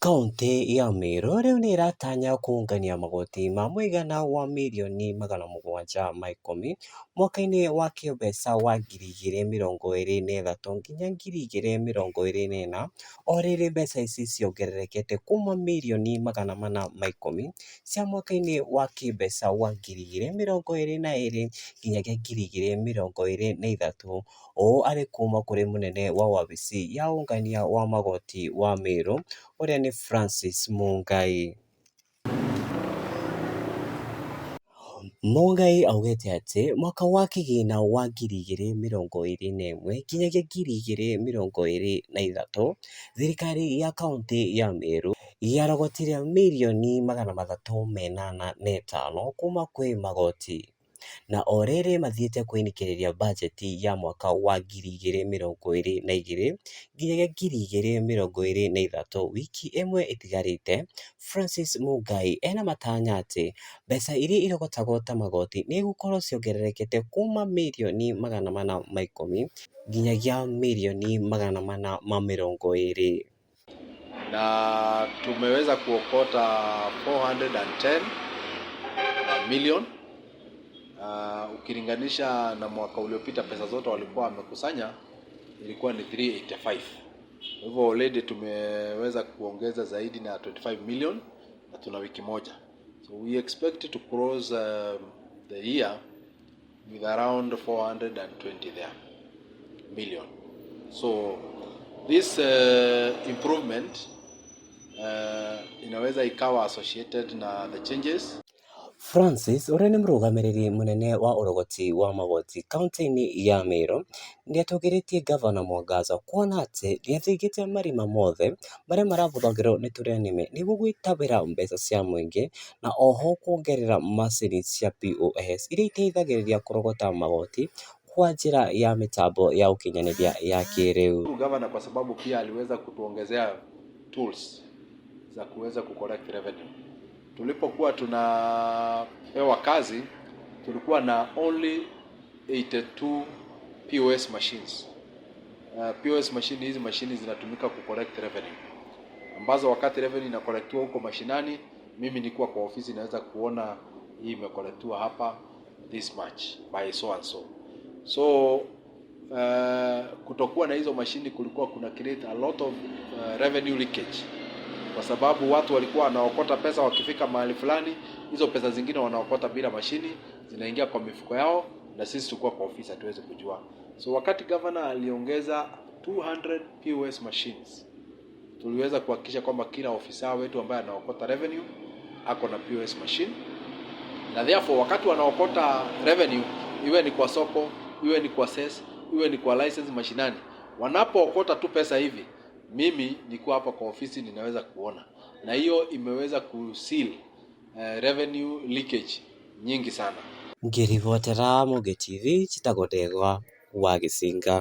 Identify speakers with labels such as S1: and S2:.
S1: Kaunti ya Meru rĩu nĩ ĩratanya kũngania magoti ma mũigana wa mirioni 710 mwaka-inĩ wa kĩmbeca wa 2023 nginya 2024, o rĩrĩ mbeca ici ciongererekete kuma mirioni 410 cia mwaka-inĩ wa kĩmbeca wa 2022 nginyagia 2023, ũũ arĩ kuma kũrĩ mũnene wa wabici ya ũngania wa magoti wa Meru ũrĩa nĩ Francis Mungai. Mungai augĩte atĩ mwaka wa kĩgĩna wa 2021 nginyagia 2023, thirikari ya kaunti ya Meru yarogotire mirioni 385 kuma kwĩ magoti, na o rĩrĩ mathiĩte kwĩnĩkĩrĩria bajeti ya mwaka wa 2022 nginyagia 2023, wiki ĩmwe ĩtigarĩte. Francis Mungai ena matanya atĩ mbeca iria irogotagwo ta magoti nĩ igũkorwo ciongererekete kuma mirioni 410 nginyagia mirioni 420,
S2: na tumeweza kuokota 410 million. Ukilinganisha na mwaka uliopita pesa zote walikuwa wamekusanya ilikuwa ni 385. Kwa hivyo already tumeweza kuongeza zaidi na 25 million na tuna wiki moja. So we expect to close the year with around 420 million. So this improvement inaweza ikawa associated na the changes.
S1: Francis ũrĩa nĩ mũrũgamĩrĩri mũnene wa ũrogoti wa magoti kaunti-inĩ ya Meru nĩ atũgĩrĩtie gavana Mwangaza kuona atĩ nĩ athingĩte marima mothe marĩa marahũthagĩrwo nĩ tũrĩa nĩme nĩguo gwĩtabĩra mbeca cia mũingĩ, na oho kuongerera macini cia POS iria iteithagĩrĩria kũrogota magoti kwa njĩra ya mitambo ya ũkinyanĩria ya kĩrĩu.
S2: Gavana kwa sababu pia aliweza kutuongezea tools za kuweza kucollect revenue. Tulipokuwa tunapewa kazi tulikuwa na only 82 POS machines. POS machine, hizi machines zinatumika kucollect revenue, ambazo wakati revenue inakolektiwa huko mashinani, mimi nilikuwa kwa ofisi naweza kuona hii imekolektiwa hapa this much by so and so. So kutokuwa na hizo mashini kulikuwa kuna create a lot of revenue leakage, kwa sababu watu walikuwa wanaokota pesa, wakifika mahali fulani hizo pesa zingine wanaokota bila mashini, zinaingia kwa mifuko yao, na sisi tulikuwa kwa ofisi hatuwezi kujua. So wakati governor aliongeza 200 POS machines, tuliweza kuhakikisha kwamba kila ofisa wetu ambaye anaokota revenue ako na POS machine, na therefore wakati wanaokota revenue, iwe ni kwa soko, iwe ni kwa cess, iwe ni kwa license mashinani, wanapookota tu pesa hivi, mimi niko hapa kwa ofisi ninaweza kuona, na hiyo imeweza kuseal revenue leakage nyingi sana.
S1: Ngĩribotera Magoti TV Chitagwo Ndegwa wa Gĩcinga.